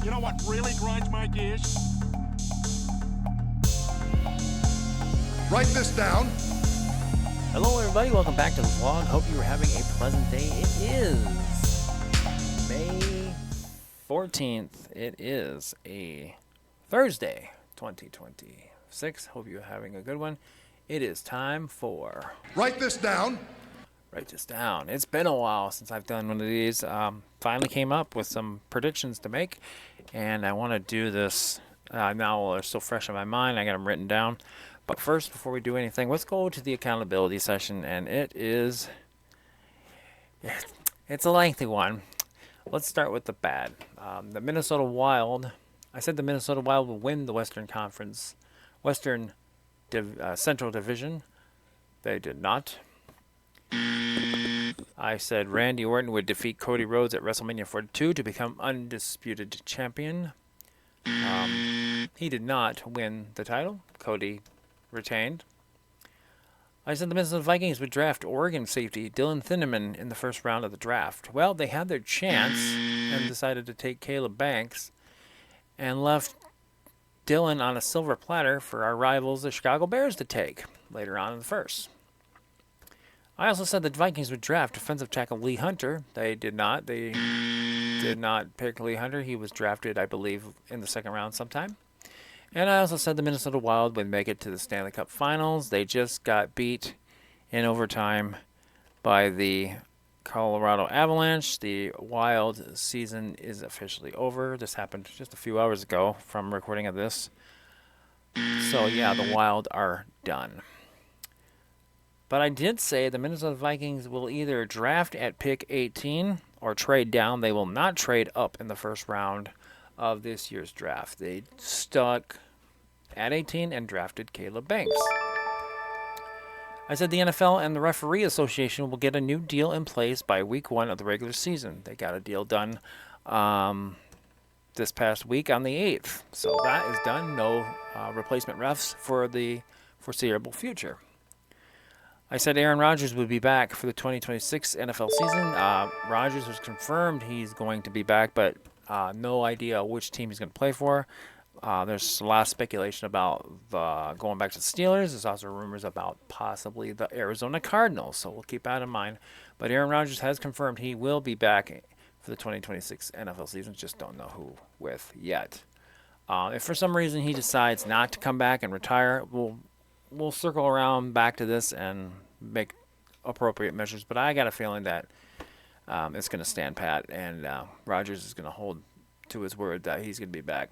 You know what really grinds my gears? Write this down. Hello everybody, welcome back to the vlog. Hope you are having a pleasant day. It is May 14th. It is a Thursday, 2026. Hope you're having a good one. It is time for... Write this down. Write this down. It's been a while since I've done one of these. Finally came up with some predictions to make, and I want to do this now. They're still fresh in my mind. I got them written down. But first, before we do anything, let's go to the accountability session, and it's a lengthy one. Let's start with the bad. The Minnesota Wild. I said the Minnesota Wild will win the Western Conference, Central Division. They did not. I said Randy Orton would defeat Cody Rhodes at WrestleMania 42 to become undisputed champion. He did not win the title. Cody retained. I said the Minnesota Vikings would draft Oregon safety Dylan Thieneman in the first round of the draft. Well, they had their chance and decided to take Caleb Banks and left Dylan on a silver platter for our rivals, the Chicago Bears, to take later on in the first. I also said the Vikings would draft defensive tackle Lee Hunter. They did not. They did not pick Lee Hunter. He was drafted, I believe, in the second round sometime. And I also said the Minnesota Wild would make it to the Stanley Cup Finals. They just got beat in overtime by the Colorado Avalanche. The Wild season is officially over. This happened just a few hours ago from recording of this. So, yeah, the Wild are done. But I did say the Minnesota Vikings will either draft at pick 18 or trade down. They will not trade up in the first round of this year's draft. They stuck at 18 and drafted Caleb Banks. I said the NFL and the Referee Association will get a new deal in place by week 1 of the regular season. They got a deal done this past week on the 8th. So that is done. No replacement refs for the foreseeable future. I said Aaron Rodgers would be back for the 2026 NFL season. Rodgers was confirmed he's going to be back, but no idea which team he's going to play for. There's a lot of speculation about going back to the Steelers. There's also rumors about possibly the Arizona Cardinals, so we'll keep that in mind. But Aaron Rodgers has confirmed he will be back for the 2026 NFL season. Just don't know who with yet. If for some reason he decides not to come back and retire, we'll circle around back to this and make appropriate measures. But I got a feeling that it's going to stand pat, and Rodgers is going to hold to his word that he's going to be back.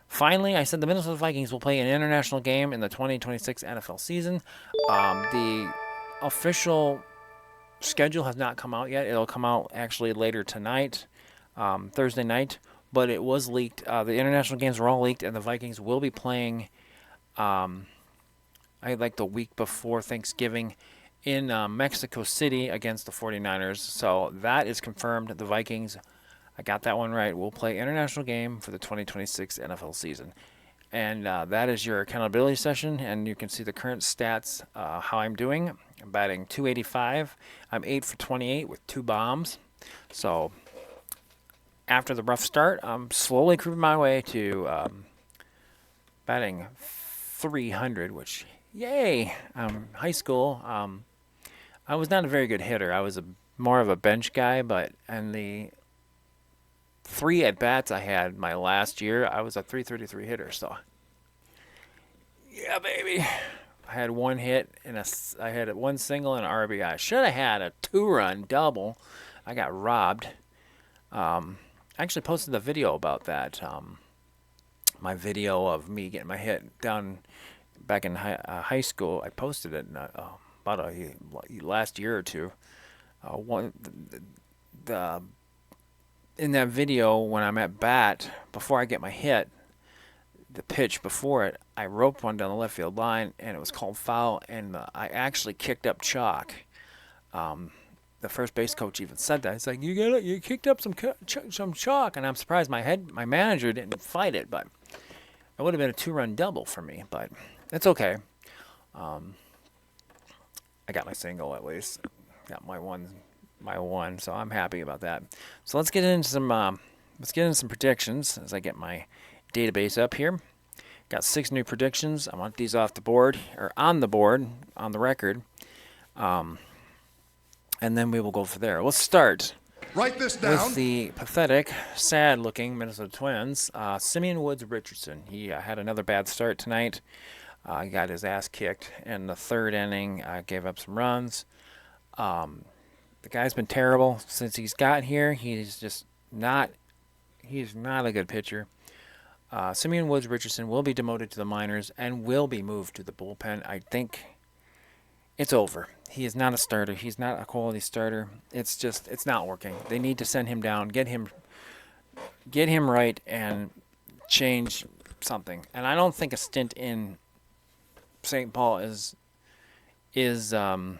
Finally, I said the Minnesota Vikings will play an international game in the 2026 NFL season. The official schedule has not come out yet. It'll come out actually later tonight, Thursday night. But it was leaked. The international games were all leaked, and the Vikings will be playing the week before Thanksgiving in Mexico City against the 49ers. So that is confirmed. The Vikings, I got that one right, will play international game for the 2026 NFL season. And that is your accountability session, and you can see the current stats, how I'm doing. I'm batting .285. I'm 8 for 28 with 2 bombs. So after the rough start, I'm slowly creeping my way to batting .300, which... Yay! High school, I was not a very good hitter. I was more of a bench guy, but in the 3 at-bats I had my last year, I was a .333 hitter, so... Yeah, baby! I had 1 hit, and I had 1 single and an RBI. Should have had a 2-run double. I got robbed. I actually posted a video about that. My video of me getting my hit down... Back in high school, I posted it about last year or two. In that video, when I'm at bat, before I get my hit, the pitch before it, I roped one down the left field line, and it was called foul, and I actually kicked up chalk. The first base coach even said that. He's like, you kicked up some chalk, and I'm surprised my manager didn't fight it, but it would have been a 2-run double for me, but it's okay. I got my single at least. Got my one, so I'm happy about that. So let's get into some let's get into some predictions as I get my database up here. Got 6 new predictions. I want these off the board, or on the board, on the record. And then we will go from there. Let's start Write this down. with the pathetic, sad-looking Minnesota Twins. Simeon Woods Richardson. He had another bad start tonight. He got his ass kicked in the 3rd inning. Gave up some runs. The guy's been terrible since he's got here. He's not a good pitcher. Simeon Woods Richardson will be demoted to the minors and will be moved to the bullpen. I think it's over. He is not a starter. He's not a quality starter. It's not working. They need to send him down, get him right, and change something. And I don't think a stint in St. Paul is on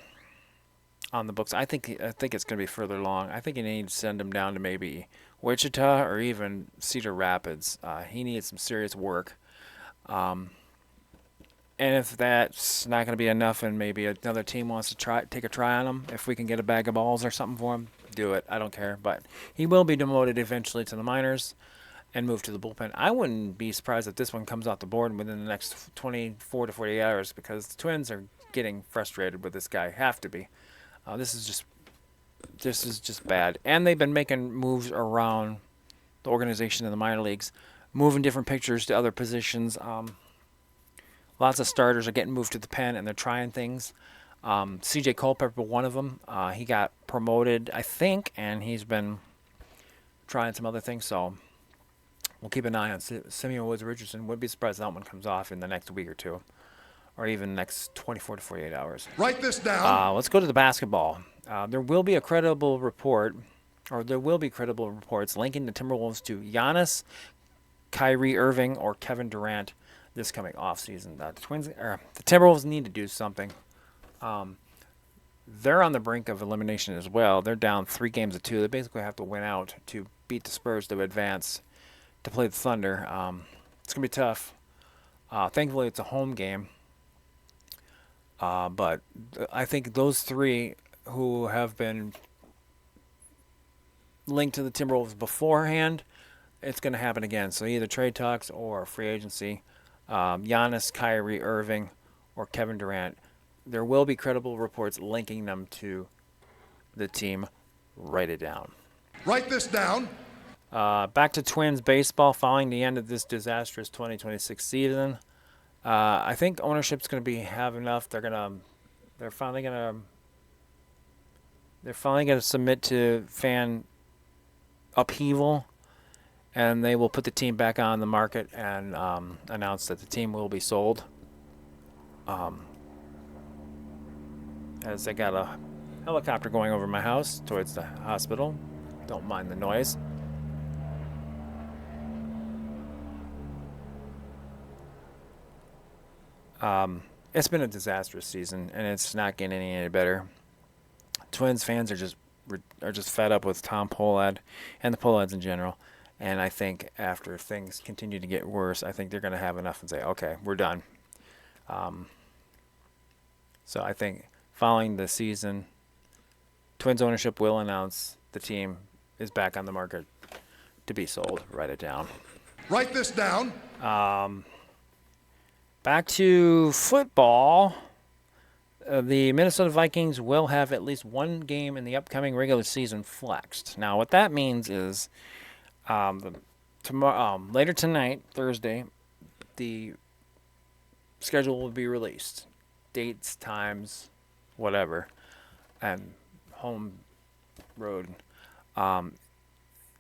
the books. I think it's going to be further along. I think you need to send him down to maybe Wichita or even Cedar Rapids. He needs some serious work. And if that's not going to be enough and maybe another team wants to take a try on him, if we can get a bag of balls or something for him, do it. I don't care. But he will be demoted eventually to the minors and moved to the bullpen. I wouldn't be surprised if this one comes off the board within the next 24 to 48 hours because the Twins are getting frustrated with this guy. Have to be. This is just bad. And they've been making moves around the organization in the minor leagues, moving different pitchers to other positions. Lots of starters are getting moved to the pen, and they're trying things. C.J. Culpepper, one of them, he got promoted, I think, and he's been trying some other things. So we'll keep an eye on Simeon Woods Richardson. Would be surprised if that one comes off in the next week or two, or even the next 24 to 48 hours. Write this down. Let's go to the basketball. There will be credible reports linking the Timberwolves to Giannis, Kyrie Irving, or Kevin Durant this coming offseason. The Timberwolves need to do something. They're on the brink of elimination as well. They're down 3 games to 2. They basically have to win out to beat the Spurs to advance to play the Thunder. It's going to be tough. Thankfully, it's a home game. But I think those 3 who have been linked to the Timberwolves beforehand, it's going to happen again. So either trade talks or free agency. Giannis, Kyrie Irving, or Kevin Durant. There will be credible reports linking them to the team. Write it down. Write this down. Back to Twins baseball following the end of this disastrous 2026 season. I think ownership's going to have enough. They're finally going to submit to fan upheaval. And they will put the team back on the market and announce that the team will be sold. As I got a helicopter going over my house towards the hospital. Don't mind the noise. It's been a disastrous season, and it's not getting any better. Twins fans are just fed up with Tom Pohlad and the Pohlads in general. And I think after things continue to get worse, I think they're going to have enough and say, okay, we're done. So I think following the season, Twins ownership will announce the team is back on the market to be sold. Write it down. Write this down. Back to football. The Minnesota Vikings will have at least one game in the upcoming regular season flexed. Now, what that means is later tonight, Thursday, the schedule will be released. Dates, times, whatever, and home road.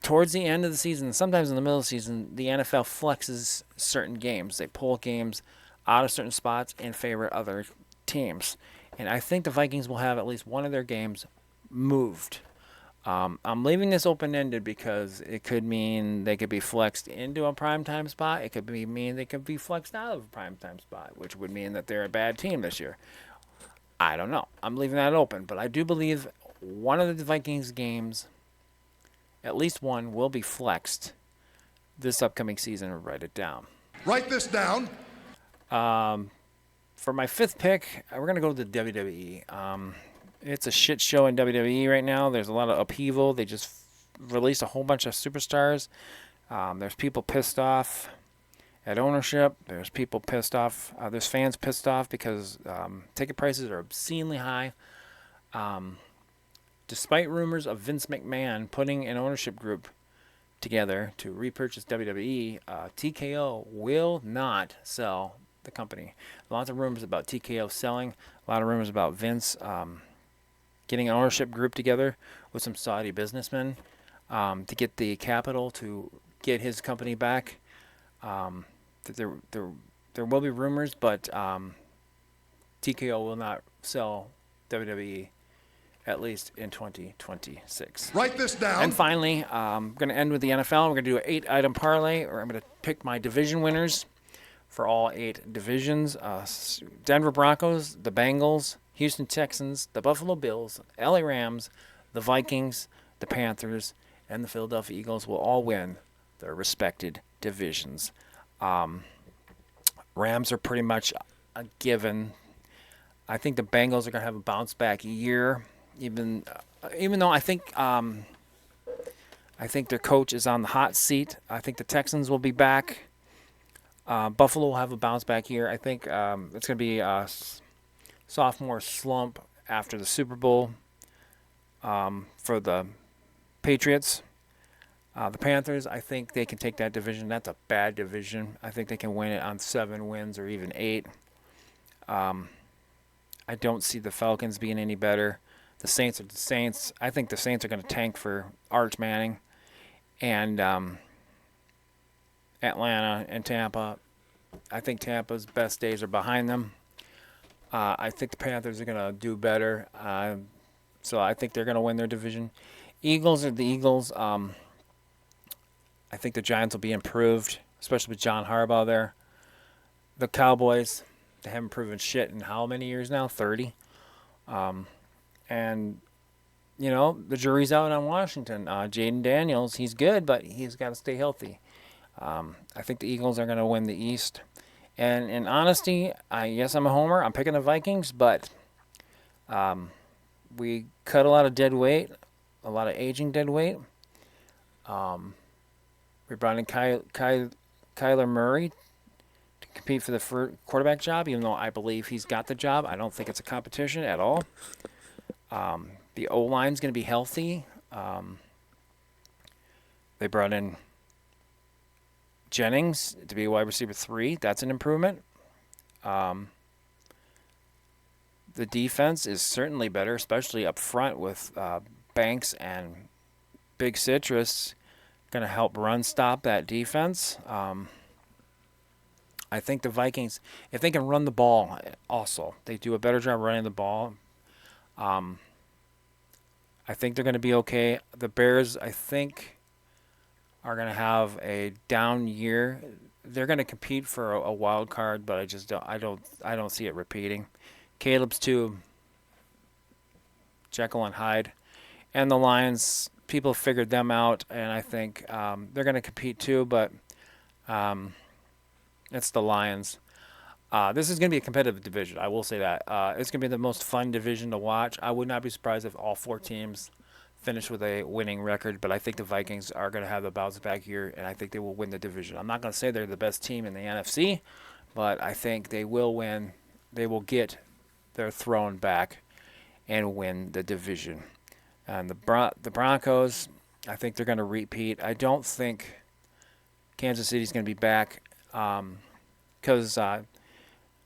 Towards the end of the season, sometimes in the middle of the season, the NFL flexes certain games. They pull games out of certain spots in favor of other teams. And I think the Vikings will have at least one of their games moved. I'm leaving this open-ended because it could mean they could be flexed into a primetime spot. It could mean they could be flexed out of a primetime spot, which would mean that they're a bad team this year. I don't know. I'm leaving that open. But I do believe one of the Vikings games, at least one, will be flexed this upcoming season. Write it down. Write this down. For my 5th pick, we're going to go to the WWE. It's a shit show in WWE right now. There's a lot of upheaval. They just released a whole bunch of superstars. There's people pissed off at ownership. There's people pissed off. There's fans pissed off because ticket prices are obscenely high. Despite rumors of Vince McMahon putting an ownership group together to repurchase WWE, TKO will not sell the company. Lots of rumors about TKO selling. A lot of rumors about Vince getting an ownership group together with some Saudi businessmen to get the capital to get his company back. There will be rumors, but TKO will not sell WWE at least in 2026. Write this down. And finally, I'm going to end with the NFL. We're going to do an 8-item parlay, or I'm going to pick my division winners for all 8 divisions. Denver Broncos, the Bengals, Houston Texans, the Buffalo Bills, LA Rams, the Vikings, the Panthers, and the Philadelphia Eagles will all win their respected divisions. Rams are pretty much a given. I think the Bengals are going to have a bounce back year, even though I think their coach is on the hot seat. I think the Texans will be back. Buffalo will have a bounce back year. I think it's going to be a sophomore slump after the Super Bowl for the Patriots. The Panthers, I think they can take that division. That's a bad division. I think they can win it on 7 wins or even 8. I don't see the Falcons being any better. The Saints are the Saints. I think the Saints are going to tank for Arch Manning. And Atlanta and Tampa, I think Tampa's best days are behind them. I think the Panthers are going to do better. So I think they're going to win their division. Eagles are the Eagles. I think the Giants will be improved, especially with John Harbaugh there. The Cowboys, they haven't proven shit in how many years now? 30. And, you know, the jury's out on Washington. Jaden Daniels, he's good, but he's got to stay healthy. I think the Eagles are going to win the East. And in honesty, yes, I'm a homer. I'm picking the Vikings, but we cut a lot of dead weight, a lot of aging dead weight. We brought in Kyler Murray to compete for the quarterback job, even though I believe he's got the job. I don't think it's a competition at all. The O-line's going to be healthy. They brought in Jennings to be wide receiver 3. That's an improvement. The defense is certainly better, especially up front with Banks and Big Citrus going to help run stop that defense. I think the Vikings, if they can run the ball also, they do a better job running the ball. I think they're going to be okay. The Bears, I think, are going to have a down year. They're going to compete for a wild card, but I don't see it repeating. Caleb's too Jekyll and Hyde, and the Lions, people figured them out, and I think they're going to compete too, but it's the Lions. This is going to be a competitive division, I will say that. It's going to be the most fun division to watch. I would not be surprised if all 4 teams finish with a winning record, but I think the Vikings are going to have the bounce back year, and I think they will win the division. I'm not going to say they're the best team in the NFC, but I think they will win. They will get their throne back and win the division. And the Broncos, I think they're going to repeat. I don't think Kansas City's going to be back because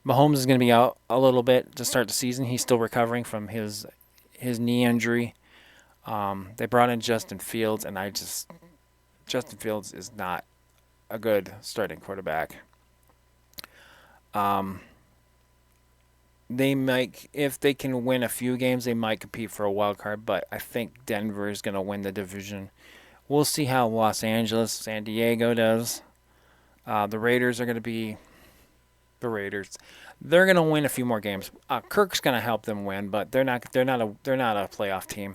Mahomes is going to be out a little bit to start the season. He's still recovering from his knee injury. They brought in Justin Fields, and Justin Fields is not a good starting quarterback. They might, if they can win a few games, they might compete for a wild card, but I think Denver is going to win the division. We'll see how Los Angeles, San Diego does. The Raiders are going to be the Raiders. They're going to win a few more games. Kirk's going to help them win, but they're not a playoff team.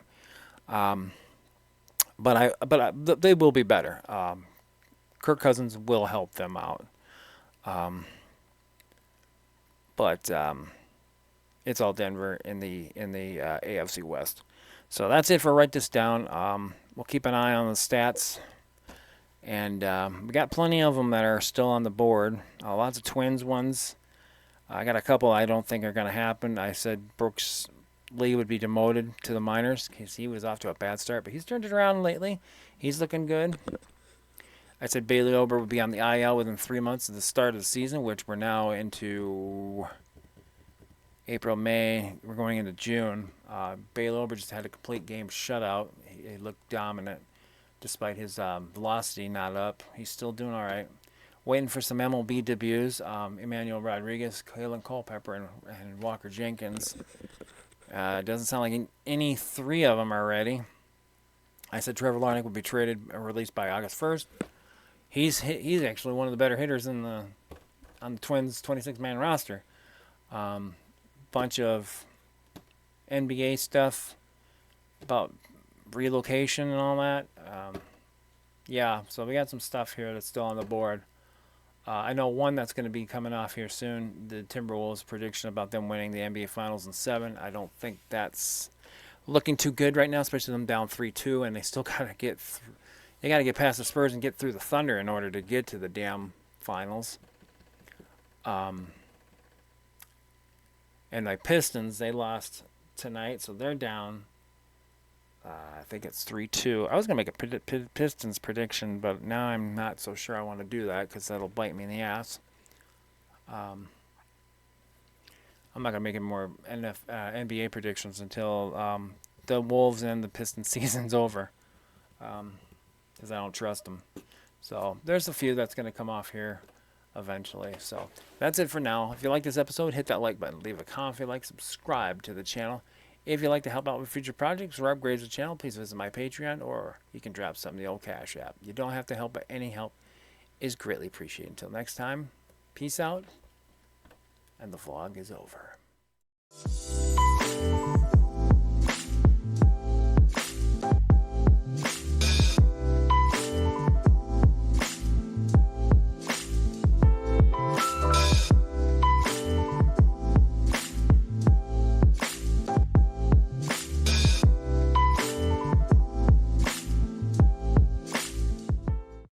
But they will be better. Kirk Cousins will help them out. But it's all Denver in the AFC West. So that's it for Write This Down. we'll keep an eye on the stats. And we got plenty of them that are still on the board. Lots of Twins ones. I got a couple I don't think are going to happen. I said Brooks Lee would be demoted to the minors because he was off to a bad start, but he's turned it around lately. He's looking good. I said Bailey Ober would be on the IL within 3 months of the start of the season, which we're now into April, May. We're going into June. Bailey Ober just had a complete game shutout. He looked dominant despite his velocity not up. He's still doing all right. Waiting for some MLB debuts. Emmanuel Rodriguez, Kalen Culpepper, and Walker Jenkins. Doesn't sound like any three of them are ready. I said Trevor Larnach would be traded or released by August 1st. He's actually one of the better hitters on the Twins 26-man roster. Bunch of NBA stuff about relocation and all that. Yeah, so we got some stuff here that's still on the board. I know one that's going to be coming off here soon, the Timberwolves prediction about them winning the NBA Finals in 7. I don't think that's looking too good right now, especially them down 3-2, and they still got to get through. They got to get past the Spurs and get through the Thunder in order to get to the damn finals. And my Pistons, they lost tonight, so they're down. I think it's 3-2. I was going to make a Pistons prediction, but now I'm not so sure I want to do that because that'll bite me in the ass. I'm not going to make any more NBA predictions until the Wolves and the Pistons season's over because I don't trust them. So there's a few that's going to come off here eventually. So that's it for now. If you like this episode, hit that like button. Leave a comment if you like. Subscribe to the channel. If you'd like to help out with future projects or upgrades the channel, please visit my Patreon, or you can drop some in the old Cash App. You don't have to help, but any help is greatly appreciated. Until next time, peace out, and the vlog is over.